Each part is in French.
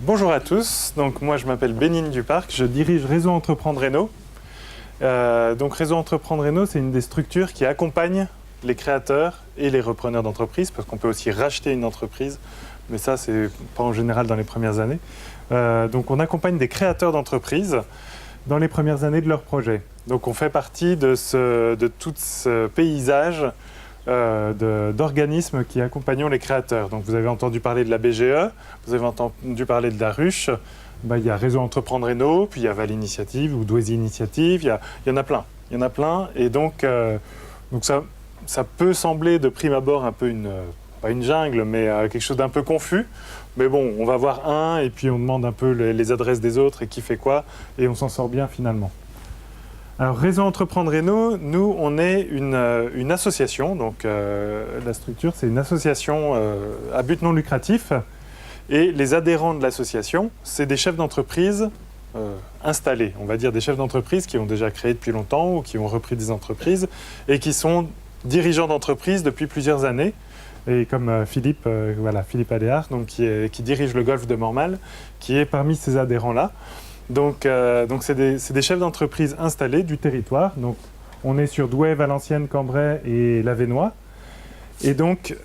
Bonjour à tous, donc moi je m'appelle Bénigne Duparc, je dirige Réseau Entreprendre Réno. Donc Réseau Entreprendre Réno, c'est une des structures qui accompagne les créateurs et les repreneurs d'entreprises, parce qu'on peut aussi racheter une entreprise, mais ça c'est pas en général dans les premières années. Donc on accompagne des créateurs d'entreprises dans les premières années de leur projet. Donc on fait partie de tout ce paysage d'organismes qui accompagnent les créateurs. Donc vous avez entendu parler de la BGE, vous avez entendu parler de la ruche, il y a Réseau Entreprendre Réno, puis il y a Val Initiative ou Douaisis Initiative, il y en a plein. Il y en a plein, et donc ça peut sembler de prime abord un peu pas une jungle, mais quelque chose d'un peu confus. Mais bon, on va voir un, et puis on demande un peu les adresses des autres et qui fait quoi, et on s'en sort bien finalement. Alors, Réseau Entreprendre Réno, nous, on est une association. Donc, la structure, c'est une association à but non lucratif. Et les adhérents de l'association, c'est des chefs d'entreprise installés. On va dire des chefs d'entreprise qui ont déjà créé depuis longtemps ou qui ont repris des entreprises et qui sont dirigeants d'entreprise depuis plusieurs années. Et comme Philippe Philippe Adéard, donc, qui dirige le golf de Mormal, qui est parmi ces adhérents-là. Donc c'est des chefs d'entreprise installés du territoire. Donc, on est sur Douai, Valenciennes, Cambrai et l'Avesnois. Et donc,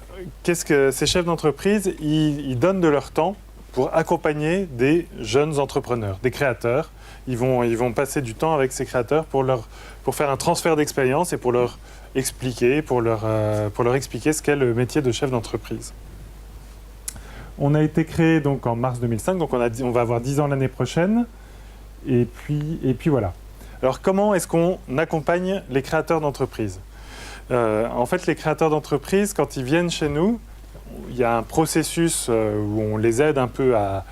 qu'est-ce que ces chefs d'entreprise, ils donnent de leur temps pour accompagner des jeunes entrepreneurs, des créateurs. Ils vont passer du temps avec ces créateurs pour faire un transfert d'expérience et pour leur expliquer, pour leur expliquer ce qu'est le métier de chef d'entreprise. On a été créé donc en mars 2005, donc on va avoir 10 ans l'année prochaine. Et puis voilà. Alors comment est-ce qu'on accompagne les créateurs d'entreprises ? En fait, les créateurs d'entreprises, quand ils viennent chez nous, il y a un processus où on les aide un peu à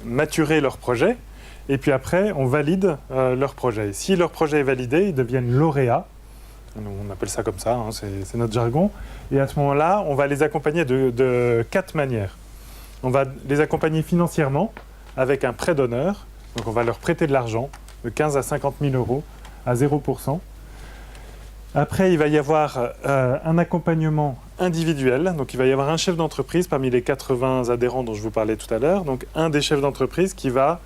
maturer leur projet. Et puis après, on valide leur projet. Si leur projet est validé, ils deviennent lauréats. On appelle ça comme ça, hein, c'est notre jargon. Et à ce moment-là, on va les accompagner de 4 manières. On va les accompagner financièrement avec un prêt d'honneur. Donc on va leur prêter de l'argent, de 15 à 50 000 euros à 0%. Après, il va y avoir un accompagnement individuel. Donc il va y avoir un chef d'entreprise parmi les 80 adhérents dont je vous parlais tout à l'heure. Donc un des chefs d'entreprise qui va,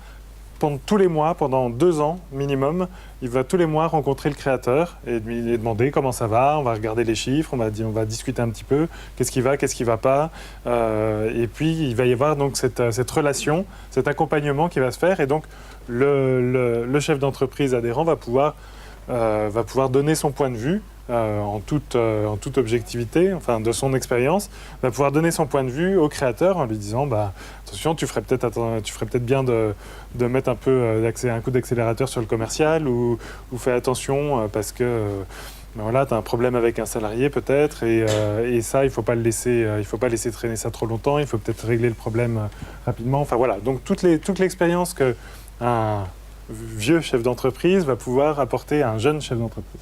tous les mois, pendant 2 ans minimum, il va tous les mois rencontrer le créateur et lui demander comment ça va. On va regarder les chiffres, on va discuter un petit peu, qu'est-ce qui va, qu'est-ce qui ne va pas. Et puis il va y avoir donc cette relation, cet accompagnement qui va se faire. Et donc le chef d'entreprise adhérent va pouvoir donner son point de vue en toute objectivité, enfin de son expérience, va pouvoir donner son point de vue au créateur en lui disant attention, tu ferais peut-être bien de mettre un coup d'accélérateur sur le commercial ou fais attention parce que voilà, tu as un problème avec un salarié peut-être et ça, il ne faut pas laisser traîner ça trop longtemps, il faut peut-être régler le problème rapidement. Enfin voilà, donc toute l'expérience qu'un vieux chef d'entreprise va pouvoir apporter à un jeune chef d'entreprise.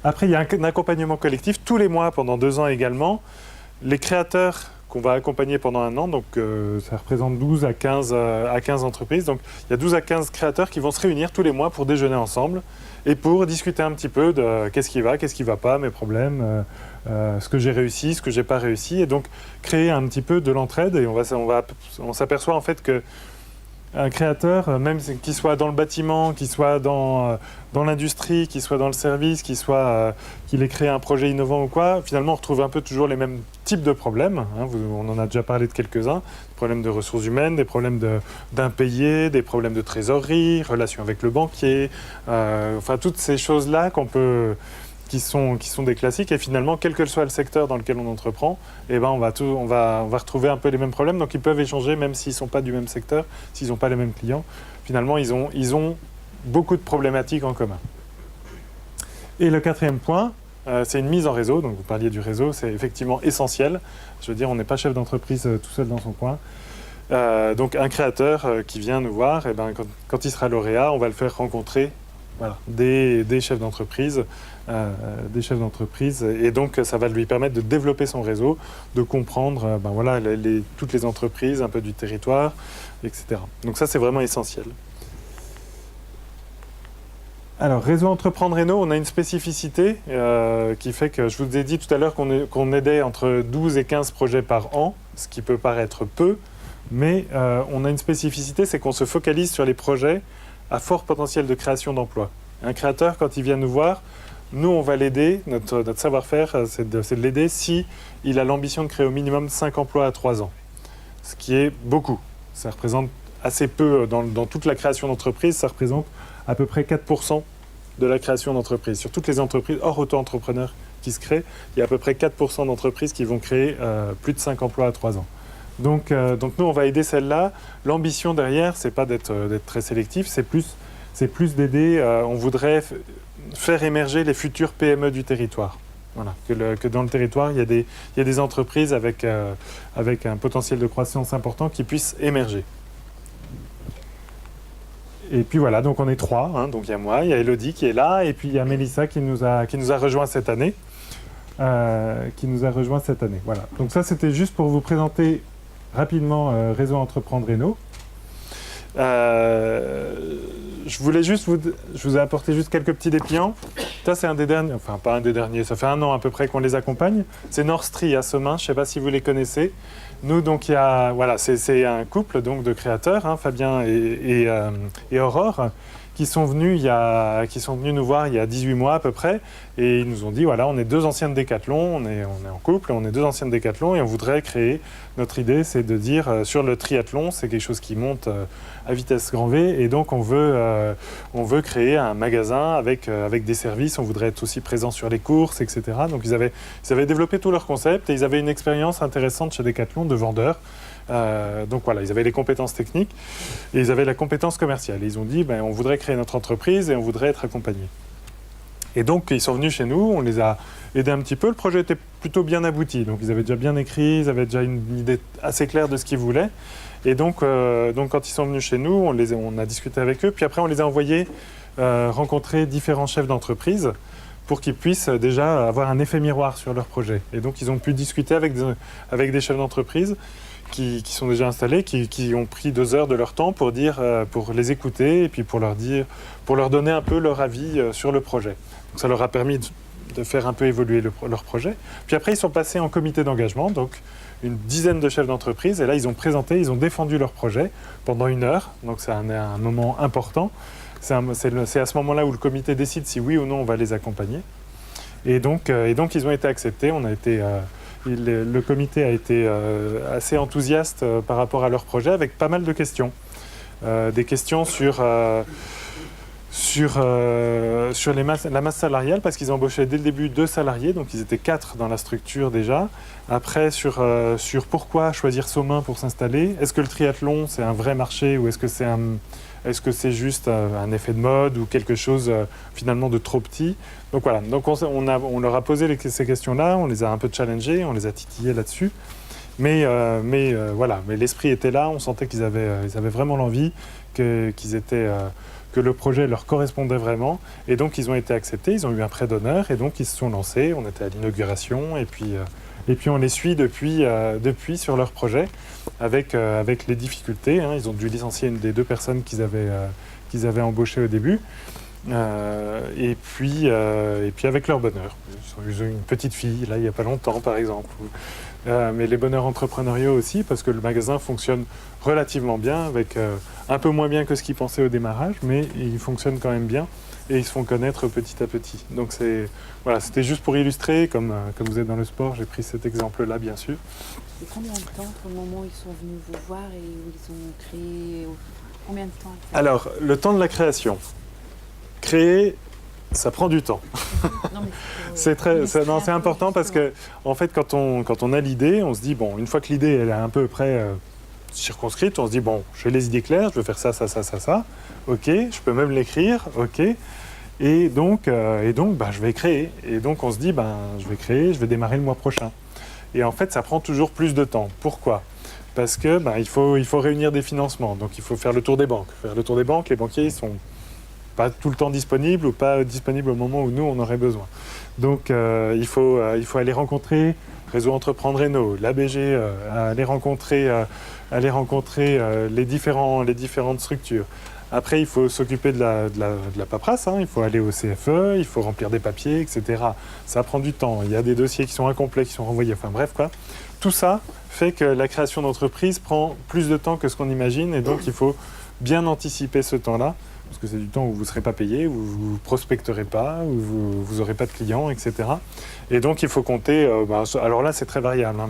Après, il y a un accompagnement collectif tous les mois pendant 2 ans également. Les créateurs qu'on va accompagner pendant 1 an, donc ça représente 12 à 15 entreprises. Donc il y a 12 à 15 créateurs qui vont se réunir tous les mois pour déjeuner ensemble et pour discuter un petit peu de qu'est-ce qui va pas, mes problèmes, ce que j'ai réussi, ce que j'ai pas réussi. Et donc créer un petit peu de l'entraide. Et on s'aperçoit en fait que un créateur, même qu'il soit dans le bâtiment, qu'il soit dans l'industrie, qu'il soit dans le service, qu'il ait créé un projet innovant ou quoi, finalement on retrouve un peu toujours les mêmes types de problèmes. Hein, on en a déjà parlé de quelques-uns. Des problèmes de ressources humaines, des problèmes d'impayés, des problèmes de trésorerie, relations avec le banquier, enfin toutes ces choses-là qui sont des classiques, et finalement, quel que soit le secteur dans lequel on entreprend, on va retrouver un peu les mêmes problèmes. Donc ils peuvent échanger même s'ils ne sont pas du même secteur, s'ils n'ont pas les mêmes clients. Finalement, ils ont beaucoup de problématiques en commun. Et le 4e point, c'est une mise en réseau. Donc vous parliez du réseau, c'est effectivement essentiel. Je veux dire, on n'est pas chef d'entreprise tout seul dans son coin. Donc un créateur qui vient nous voir, quand il sera lauréat, on va le faire rencontrer des chefs d'entreprise. Et donc ça va lui permettre de développer son réseau, de comprendre toutes les entreprises un peu du territoire, etc. Donc ça, c'est vraiment essentiel. Alors, Réseau Entreprendre Réno, on a une spécificité qui fait que je vous ai dit tout à l'heure qu'on aidait entre 12 et 15 projets par an, ce qui peut paraître peu. Mais on a une spécificité, c'est qu'on se focalise sur les projets à fort potentiel de création d'emplois. Un créateur, quand il vient nous voir, nous, on va l'aider, notre savoir-faire, c'est de l'aider si il a l'ambition de créer au minimum 5 emplois à 3 ans. Ce qui est beaucoup. Ça représente assez peu, dans toute la création d'entreprise, ça représente à peu près 4% de la création d'entreprise. Sur toutes les entreprises, hors auto-entrepreneurs qui se créent, il y a à peu près 4% d'entreprises qui vont créer plus de 5 emplois à 3 ans. Donc nous, on va aider celles-là. L'ambition derrière, c'est pas d'être très sélectif, c'est plus d'aider. On voudrait faire émerger les futures PME du territoire. Voilà. Que dans le territoire, il y a des entreprises avec un potentiel de croissance important qui puissent émerger. Et puis voilà, donc on est 3. Hein, donc il y a moi, il y a Elodie qui est là, et puis il y a Mélissa qui nous a rejoint cette année. Voilà. Donc ça, c'était juste pour vous présenter rapidement Réseau Entreprendre Réno. Je vous ai apporté juste quelques petits dépliants. Ça, c'est un des derniers, enfin pas un des derniers, ça fait 1 an à peu près qu'on les accompagne. C'est Nordstri à Semin, je ne sais pas si vous les connaissez. Nous, donc, c'est un couple donc, de créateurs, hein, Fabien et Aurore, qui sont venus nous voir il y a 18 mois à peu près, et ils nous ont dit, voilà, on est 2 anciens de Décathlon, on est en couple, on est 2 anciens de Décathlon, et on voudrait créer, notre idée, c'est de dire, sur le triathlon, c'est quelque chose qui monte à vitesse grand V, et donc on veut créer un magasin avec des services, on voudrait être aussi présent sur les courses, etc. Donc ils avaient développé tout leur concept, et ils avaient une expérience intéressante chez Décathlon de vendeurs. Donc voilà, ils avaient les compétences techniques et ils avaient la compétence commerciale. Et ils ont dit, on voudrait créer notre entreprise et on voudrait être accompagnés. Et donc ils sont venus chez nous, on les a aidés un petit peu. Le projet était plutôt bien abouti, donc ils avaient déjà bien écrit, ils avaient déjà une idée assez claire de ce qu'ils voulaient. Et donc quand ils sont venus chez nous, on a discuté avec eux, puis après on les a envoyés rencontrer différents chefs d'entreprise pour qu'ils puissent déjà avoir un effet miroir sur leur projet. Et donc ils ont pu discuter avec des chefs d'entreprise qui sont déjà installés, qui ont pris 2 heures de leur temps pour les écouter et puis pour leur donner un peu leur avis sur le projet. Donc ça leur a permis de faire un peu évoluer leur projet. Puis après, ils sont passés en comité d'engagement, donc une dizaine de chefs d'entreprise, et là, ils ont défendu leur projet pendant 1 heure, donc c'est un moment important. C'est à ce moment-là où le comité décide si oui ou non on va les accompagner. Et donc ils ont été acceptés, le comité a été assez enthousiaste par rapport à leur projet avec pas mal de questions. Des questions sur la masse salariale, parce qu'ils embauchaient dès le début 2 salariés, donc ils étaient 4 dans la structure déjà. Après, sur pourquoi choisir Somain pour s'installer. Est-ce que le triathlon, c'est un vrai marché ou est-ce que c'est juste un effet de mode ou quelque chose finalement de trop petit? Donc voilà, donc on leur a posé ces questions-là, on les a un peu challengés, on les a titillés là-dessus. Mais l'esprit était là, on sentait qu'ils avaient vraiment l'envie, que le projet leur correspondait vraiment. Et donc ils ont été acceptés, ils ont eu un prêt d'honneur et donc ils se sont lancés. On était à l'inauguration et puis on les suit depuis sur leur projet avec les difficultés. Hein. Ils ont dû licencier une des 2 personnes qu'ils avaient embauchées au début. Et puis avec leur bonheur. Ils ont eu une petite fille, là, il n'y a pas longtemps, par exemple. Mais les bonheurs entrepreneuriaux aussi, parce que le magasin fonctionne relativement bien, avec un peu moins bien que ce qu'ils pensaient au démarrage, mais il fonctionne quand même bien. Et ils se font connaître petit à petit. Donc c'était juste pour illustrer, comme vous êtes dans le sport, j'ai pris cet exemple-là, bien sûr. Et combien de temps entre le moment où ils sont venus vous voir et où ils ont créé? Combien de temps? Alors, le temps de la création. Créer, ça prend du temps. C'est important parce que, en fait, quand on a l'idée, on se dit, bon, une fois que l'idée elle est un peu près circonscrite, on se dit, bon, j'ai les idées claires, je veux faire ça, ok, je peux même l'écrire, ok, et donc je vais créer. Et donc on se dit, je vais créer, je vais démarrer le mois prochain. Et en fait, ça prend toujours plus de temps. Pourquoi ? Parce que il faut réunir des financements, donc il faut faire le tour des banques. Faire le tour des banques, les banquiers sont pas tout le temps disponibles ou pas disponibles au moment où nous on aurait besoin. Donc il faut aller rencontrer Réseau Entreprendre Réno, l'ABG, aller rencontrer les différentes structures. Après, il faut s'occuper de la paperasse, hein. Il faut aller au CFE, il faut remplir des papiers, etc. Ça prend du temps. Il y a des dossiers qui sont incomplets, qui sont renvoyés. Enfin bref, quoi. Tout ça fait que la création d'entreprise prend plus de temps que ce qu'on imagine, et donc il faut bien anticiper ce temps-là, parce que c'est du temps où vous ne serez pas payé, où vous ne prospecterez pas, où vous n'aurez pas de clients, etc. Et donc il faut compter, alors là c'est très variable, hein,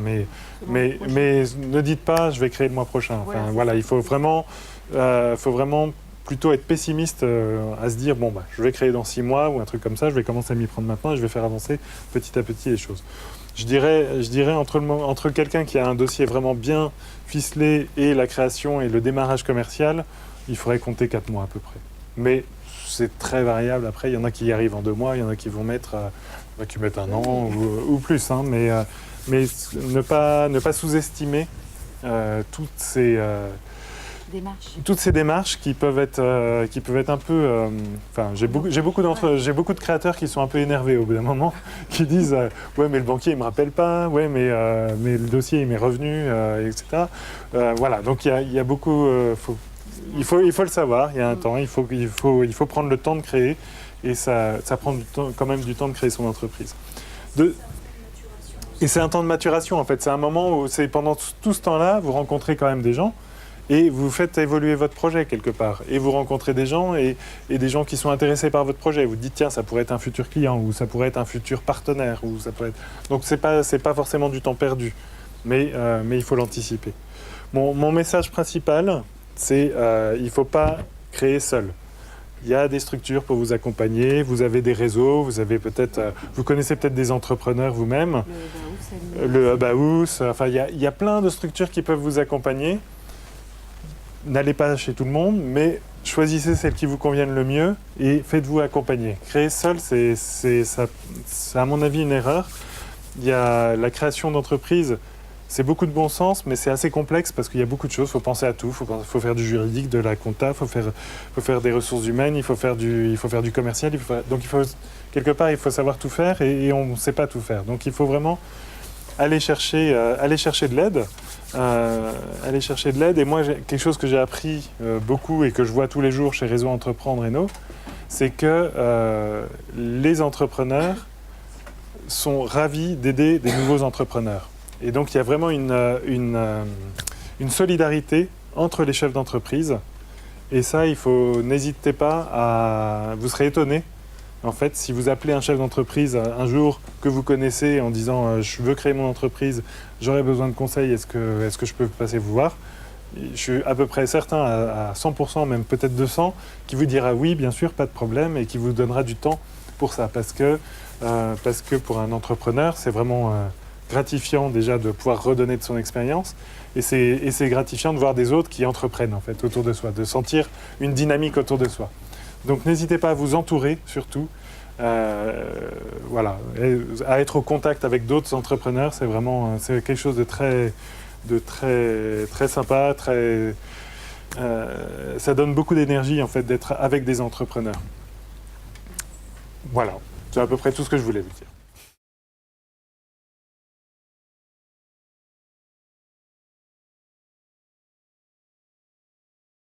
mais ne dites pas je vais créer le mois prochain. Enfin, voilà, il faut vraiment plutôt être pessimiste à se dire je vais créer dans 6 mois ou un truc comme ça, je vais commencer à m'y prendre maintenant et je vais faire avancer petit à petit les choses. Je dirais entre quelqu'un qui a un dossier vraiment bien ficelé et la création et le démarrage commercial, il faudrait compter 4 mois à peu près. Mais c'est très variable. Après, il y en a qui y arrivent en 2 mois, il y en a qui mettent 1 an ou plus. Hein, mais ne pas sous-estimer toutes ces démarches qui peuvent être un peu... j'ai beaucoup de créateurs qui sont un peu énervés au bout d'un moment, qui disent ouais mais le banquier il me rappelle pas, ouais mais le dossier il m'est revenu, etc. Voilà, donc il y a beaucoup... il faut le savoir, il y a un temps, il faut prendre le temps de créer, et ça prend quand même du temps de créer son entreprise. Et c'est un temps de maturation en fait, c'est un moment où pendant tout ce temps-là, vous rencontrez quand même des gens, et vous faites évoluer votre projet quelque part. Et vous rencontrez des gens et des gens qui sont intéressés par votre projet. Vous dites, tiens, ça pourrait être un futur client, ou ça pourrait être un futur partenaire. Ou ça pourrait être... Donc, c'est pas forcément du temps perdu, mais il faut l'anticiper. Mon message principal, c'est il ne faut pas créer seul. Il y a des structures pour vous accompagner, vous avez des réseaux, vous connaissez peut-être des entrepreneurs vous-même. Le Baous, enfin, il y a plein de structures qui peuvent vous accompagner. N'allez pas chez tout le monde, mais choisissez celles qui vous conviennent le mieux et faites-vous accompagner. Créer seul, c'est à mon avis une erreur. Il y a la création d'entreprise, c'est beaucoup de bon sens, mais c'est assez complexe parce qu'il y a beaucoup de choses. Il faut penser à tout. Il faut faire du juridique, de la compta, il faut faire des ressources humaines, il faut faire du commercial. Donc quelque part, il faut savoir tout faire et on ne sait pas tout faire. Donc il faut vraiment aller chercher de l'aide. Aller chercher de l'aide. Et moi, quelque chose que j'ai appris beaucoup et que je vois tous les jours chez Réseau Entreprendre Réno, c'est que les entrepreneurs sont ravis d'aider des nouveaux entrepreneurs. Et donc, il y a vraiment une solidarité entre les chefs d'entreprise. Et ça, n'hésitez pas à... Vous serez étonnés. En fait, si vous appelez un chef d'entreprise un jour que vous connaissez en disant je veux créer mon entreprise, j'aurais besoin de conseils, est-ce que je peux passer vous voir? Je suis à peu près certain à 100%, même peut-être 200, qui vous dira oui, bien sûr, pas de problème, et qui vous donnera du temps pour ça. Parce que pour un entrepreneur, c'est vraiment gratifiant déjà de pouvoir redonner de son expérience, et c'est gratifiant de voir des autres qui entreprennent en fait autour de soi, de sentir une dynamique autour de soi. Donc n'hésitez pas à vous entourer surtout, voilà, à être au contact avec d'autres entrepreneurs, c'est quelque chose de très sympa, ça donne beaucoup d'énergie en fait d'être avec des entrepreneurs. Voilà, c'est à peu près tout ce que je voulais vous dire.